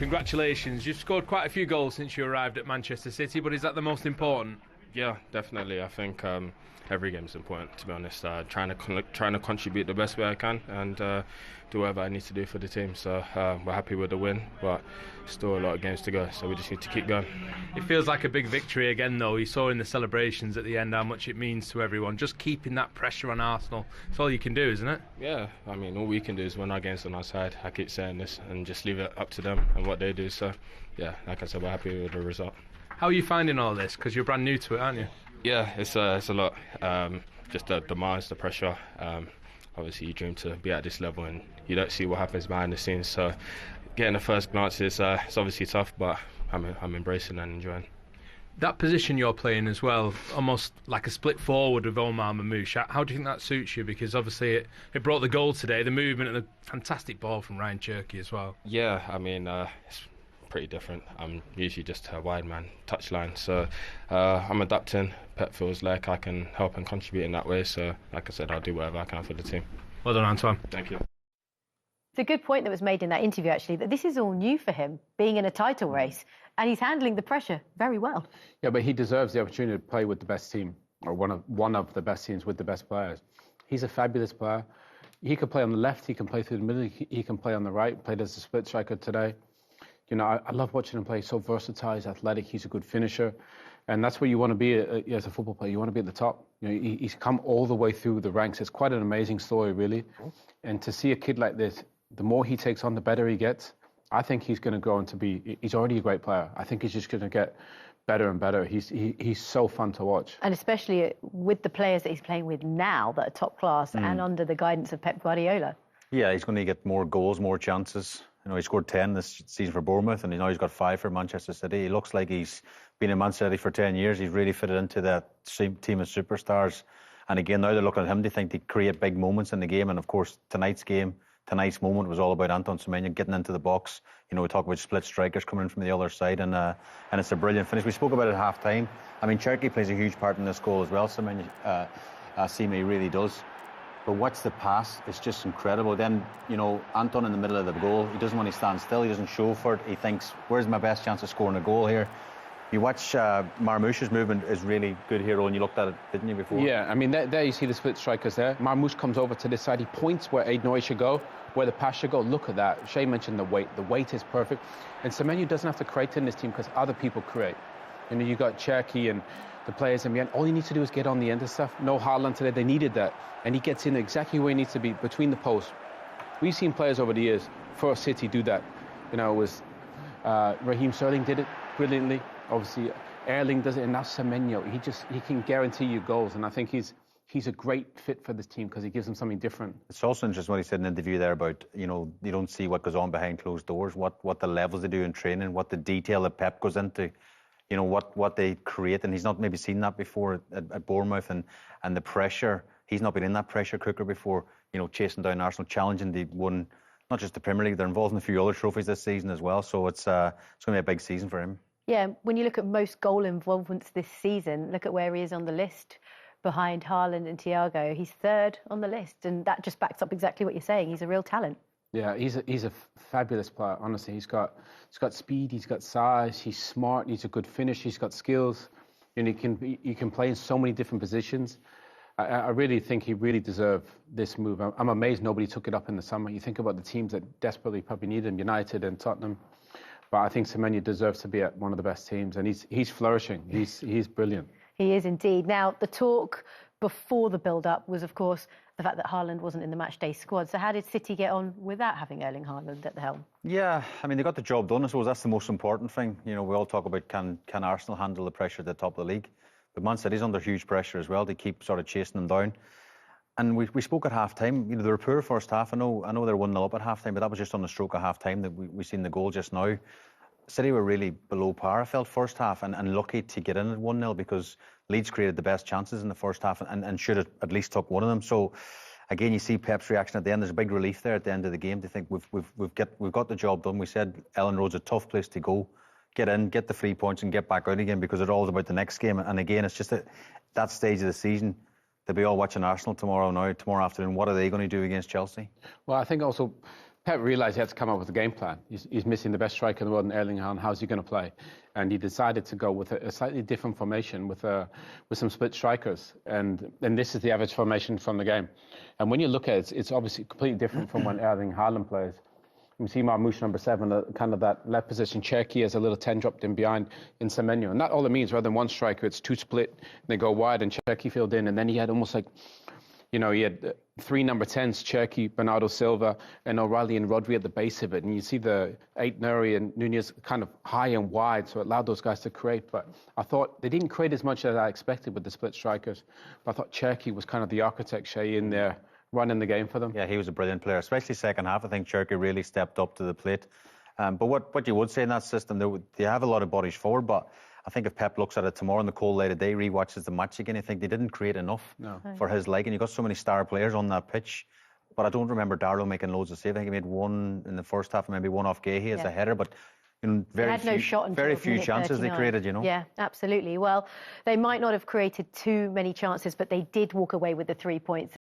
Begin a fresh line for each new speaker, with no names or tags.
Congratulations. You've scored quite a few goals since you arrived at Manchester City, but is that the most important?
Yeah, definitely. I think every game is important, to be honest. Trying to contribute the best way I can and do whatever I need to do for the team. So we're happy with the win, but still a lot of games to go, so we just need to keep going.
It feels like a big victory again, though. You saw in the celebrations at the end how much it means to everyone. Just keeping that pressure on Arsenal, it's all you can do, isn't it?
Yeah, I mean, all we can do is win our games on our side. I keep saying this and just leave it up to them and what they do. So, yeah, like I said, we're happy with the result.
How are you finding all this? Because you're brand new to it, aren't you?
Yeah, it's a lot. Just the demands, the pressure. Obviously, you dream to be at this level and you don't see what happens behind the scenes. So getting the first glance is it's obviously tough, but I'm embracing and enjoying.
That position you're playing as well, almost like a split forward with Omar Mamouche, how do you think that suits you? Because obviously it brought the goal today, the movement and the fantastic ball from Ryan Cherky as well.
Yeah, I mean, it's pretty different. I'm usually just a wide man touchline, so I'm adapting. Pep feels like I can help and contribute in that way, so like I said, I'll do whatever I can for the team.
Well done, Antoine.
Thank you.
It's a good point that was made in that interview, actually, that this is all new for him, being in a title race, and he's handling the pressure very well.
Yeah, but he deserves the opportunity to play with the best team, or one of the best teams with the best players. He's a fabulous player. He can play on the left, he can play through the middle, he can play on the right, played as a split striker today. You know, I love watching him play. He's so versatile, he's athletic, he's a good finisher. And that's where you want to be as a football player. You want to be at the top. You know, he's come all the way through the ranks. It's quite an amazing story, really. And to see a kid like this, the more he takes on, the better he gets. I think he's going to go on to be, he's already a great player. I think he's just going to get better and better. He's so fun to watch.
And especially with the players that he's playing with now that are top class and under the guidance of Pep Guardiola.
Yeah, he's going to get more goals, more chances. You know, he scored 10 this season for Bournemouth, and now he's got 5 for Manchester City. He looks like he's been in Manchester City for 10 years. He's really fitted into that team of superstars. And again, now they're looking at him. They think they create big moments in the game. And of course, tonight's moment was all about Anton Semenyo getting into the box. You know, we talk about split strikers coming in from the other side, and it's a brilliant finish. We spoke about it at half-time. I mean, Cherky plays a huge part in this goal as well. Semenyo, Semenyo really does. But watch the pass, it's just incredible. Then, you know, Anton in the middle of the goal, he doesn't want to stand still, he doesn't show for it. He thinks, where's my best chance of scoring a goal here? You watch Marmouche's movement is really good here, and you looked at it, didn't you, before?
Yeah, I mean, there you see the split strikers there. Marmouche comes over to this side, he points where Aït-Nouri should go, where the pass should go. Look at that. Shay mentioned the weight. The weight is perfect. And Semenyo doesn't have to create in this team because other people create. You know, you got Cherky and the players in the end. All he needs to do is get on the end of stuff. No Haaland today, they needed that. And he gets in exactly where he needs to be, between the posts. We've seen players over the years for City do that. You know, it was Raheem Sterling did it brilliantly. Obviously, Erling does it, and now Semenyo. He can guarantee you goals, and I think he's a great fit for this team because he gives them something different.
It's also interesting what he said in the interview there about, you know, you don't see what goes on behind closed doors, what the levels they do in training, what the detail that Pep goes into. You know, what they create, and he's not maybe seen that before at Bournemouth, and the pressure. He's not been in that pressure cooker before, you know, chasing down Arsenal, challenging the one, not just the Premier League, they're involved in a few other trophies this season as well, so it's going to be a big season for him.
Yeah, when you look at most goal involvements this season, look at where he is on the list behind Haaland and Thiago. He's third on the list, and that just backs up exactly what you're saying. He's a real talent.
Yeah, he's a fabulous player, honestly. He's got speed, he's got size, he's smart, he's a good finisher, he's got skills. And he can play in so many different positions. I really think he really deserved this move. I'm amazed nobody took it up in the summer. You think about the teams that desperately probably need him, United and Tottenham. But I think Semenyo deserves to be at one of the best teams, and he's flourishing. He's brilliant.
He is indeed. Now, the talk before the build-up was, of course, the fact that Haaland wasn't in the matchday squad. So how did City get on without having Erling Haaland at the helm?
Yeah, I mean, they got the job done. I suppose that's the most important thing. You know, we all talk about can Arsenal handle the pressure at the top of the league? But Man City's under huge pressure as well. They keep sort of chasing them down. And we spoke at half-time. You know, they were poor first half. I know they're 1-0 up at half-time, but that was just on the stroke of half-time that we seen the goal just now. City were really below par, I felt, first half, and lucky to get in at 1-0 because Leeds created the best chances in the first half and should have at least took one of them. So, again, you see Pep's reaction at the end. There's a big relief there at the end of the game. They think we've got the job done. We said Ellen Road's a tough place to go. Get in, get the 3 points and get back out again because it's all about the next game. And again, it's just that stage of the season. They'll be all watching Arsenal tomorrow afternoon. What are they going to do against Chelsea?
Well, I think also Pep realised he had to come up with a game plan. He's missing the best striker in the world in Erling Haaland. How's he going to play? And he decided to go with a slightly different formation with some split strikers. And this is the average formation from the game. And when you look at it, it's obviously completely different from when Erling Haaland plays. You see Marmoush, number 7, kind of that left position. Cherki has a little 10 dropped in behind in Semenyo. And that all it means, rather than one striker, it's 2 split. And they go wide and Cherki filled in. And then he had almost like, he had 3 number 10s, Cherki, Bernardo Silva, and O'Reilly and Rodri at the base of it. And you see the 8 Nuri and Nunez kind of high and wide, so it allowed those guys to create. But I thought they didn't create as much as I expected with the split strikers. But I thought Cherki was kind of the architect, Shay, in there, running the game for them.
Yeah, he was a brilliant player, especially second half. I think Cherki really stepped up to the plate. But what you would say in that system, they have a lot of bodies forward, but I think if Pep looks at it tomorrow in the cold light of day, rewatches the match again, I think they didn't create enough for his liking. You've got so many star players on that pitch, but I don't remember Darlow making loads of saves. I think he made 1 in the first half and maybe 1 off Gahey as a header, but very few chances
39.
they created,
Yeah, absolutely. Well, they might not have created too many chances, but they did walk away with the 3 points.